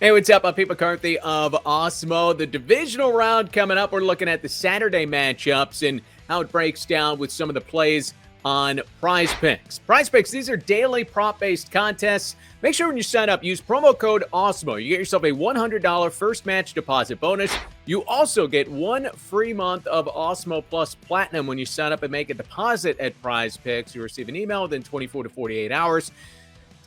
Hey, what's up? I'm Pete McCarthy of Awesemo. The divisional round coming up. We're looking at the Saturday matchups and how it breaks down with some of the plays on PrizePicks. PrizePicks, these are daily prop-based contests. Make sure when you sign up, use promo code Awesemo. You get yourself a $100 first match deposit bonus. You also get 1 free month of Awesemo Plus Platinum when you sign up and make a deposit at PrizePicks. You receive an email within 24 to 48 hours.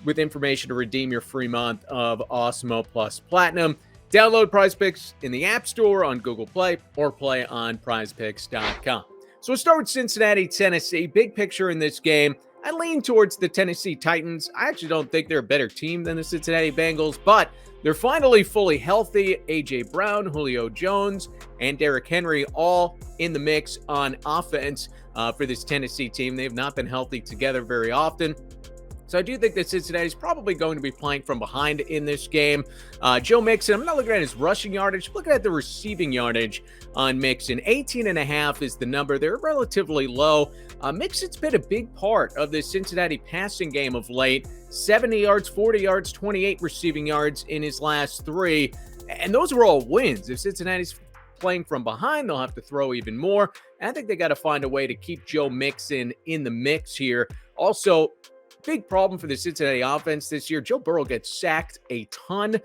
With information to redeem your free month of Awesemo Plus Platinum. Download PrizePicks in the App Store on Google Play or play on PrizePicks.com. So we'll start with Cincinnati, Tennessee. Big picture in this game. I lean towards the Tennessee Titans. I actually don't think they're a better team than the Cincinnati Bengals, but they're finally fully healthy. A.J. Brown, Julio Jones, and Derrick Henry all in the mix on offense for this Tennessee team. They have not been healthy together very often. So I do think that Cincinnati is probably going to be playing from behind in this game. Joe Mixon, I'm not looking at his rushing yardage, I'm looking at the receiving yardage on Mixon. 18.5 is the number. They're relatively low. Mixon's been a big part of the Cincinnati passing game of late. 70 yards, 40 yards, 28 receiving yards in his last 3. And those were all wins. If Cincinnati's playing from behind, they'll have to throw even more. And I think they got to find a way to keep Joe Mixon in the mix here. Also, big problem for the Cincinnati offense this year. Joe Burrow gets sacked a ton.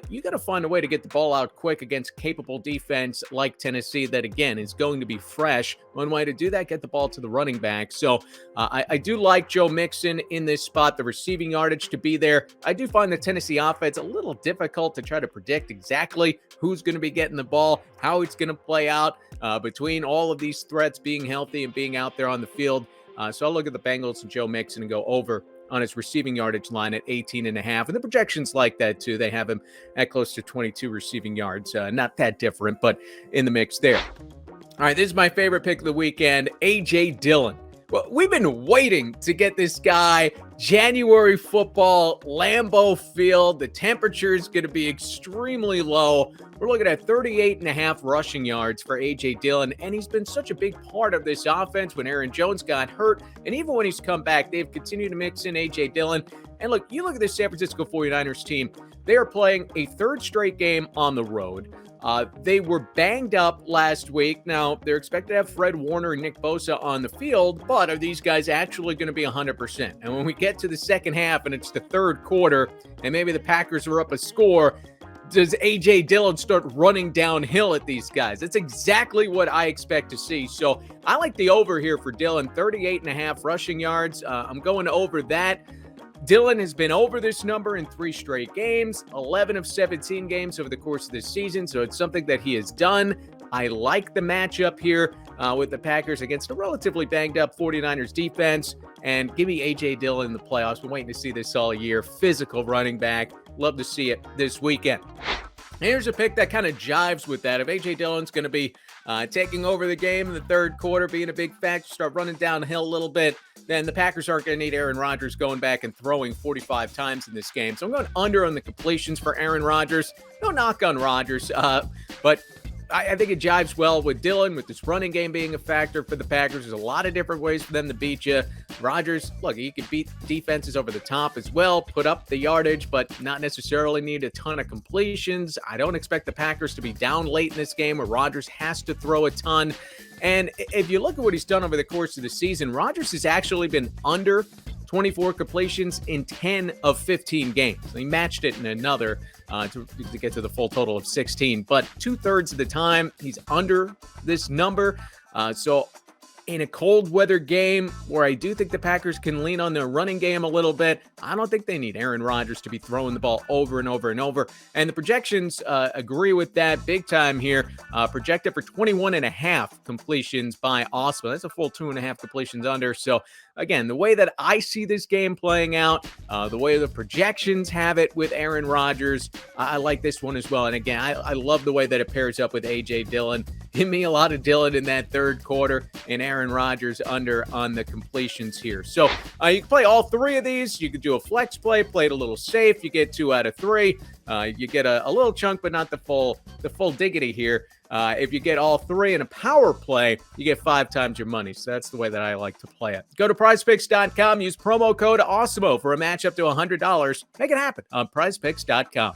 You got to find a way to get the ball out quick against capable defense like Tennessee that, again, is going to be fresh. One way to do that, get the ball to the running back. So I do like Joe Mixon in this spot, the receiving yardage to be there. I do find the Tennessee offense a little difficult to try to predict exactly who's going to be getting the ball, how it's going to play out between all of these threats being healthy and being out there on the field. So I'll look at the Bengals and Joe Mixon and go over on his receiving yardage line at 18.5. And the projections like that, too. They have him at close to 22 receiving yards. Not that different, but in the mix there. All right, this is my favorite pick of the weekend, A.J. Dillon. Well, we've been waiting to get this guy. January football, Lambeau Field. The temperature is going to be extremely low. We're looking at 38.5 rushing yards for A.J. Dillon, and he's been such a big part of this offense when Aaron Jones got hurt. And even when he's come back, they've continued to mix in A.J. Dillon. And look, you look at the San Francisco 49ers team. They are playing a third straight game on the road. They were banged up last week. Now, they're expected to have Fred Warner and Nick Bosa on the field, but are these guys actually going to be 100%? And when we get to the second half and it's the third quarter and maybe the Packers are up a score, does A.J. Dillon start running downhill at these guys? That's exactly what I expect to see. So I like the over here for Dillon, 38.5 rushing yards. I'm going over that. Dillon has been over this number in 3 straight games, 11 of 17 games over the course of this season, so it's something that he has done. I like the matchup here with the Packers against a relatively banged-up 49ers defense, and give me A.J. Dillon in the playoffs. Been waiting to see this all year. Physical running back. Love to see it this weekend. Here's a pick that kind of jives with that. If A.J. Dillon's going to be taking over the game in the third quarter, being a big factor, start running downhill a little bit, then the Packers aren't going to need Aaron Rodgers going back and throwing 45 times in this game. So I'm going under on the completions for Aaron Rodgers. No knock on Rodgers, but I think it jives well with Dillon, with this running game being a factor for the Packers. There's a lot of different ways for them to beat you. Rodgers, look, he can beat defenses over the top as well, put up the yardage, but not necessarily need a ton of completions. I don't expect the Packers to be down late in this game where Rodgers has to throw a ton. And if you look at what he's done over the course of the season, Rodgers has actually been under 24 completions in 10 of 15 games. He matched it in another to get to the full total of 16. But 2/3 of the time, he's under this number. So in a cold weather game where I do think the Packers can lean on their running game a little bit, I don't think they need Aaron Rodgers to be throwing the ball over and over and over. And the projections agree with that big time here. Projected for 21.5 completions by Awesemo. That's a full 2.5 completions under. So again, the way that I see this game playing out, the way the projections have it with Aaron Rodgers, I like this one as well. And again, I love the way that it pairs up with A.J. Dillon. Give me a lot of Dillon in that third quarter and Aaron Rodgers under on the completions here. So you can play all 3 of these. You could do a flex play it a little safe. You get 2 out of 3. You get a little chunk, but not the full diggity here. If you get all 3 in a power play, you get 5 times your money. So that's the way that I like to play it. Go to PrizePicks.com. Use promo code Awesemo for a match up to $100. Make it happen on PrizePicks.com.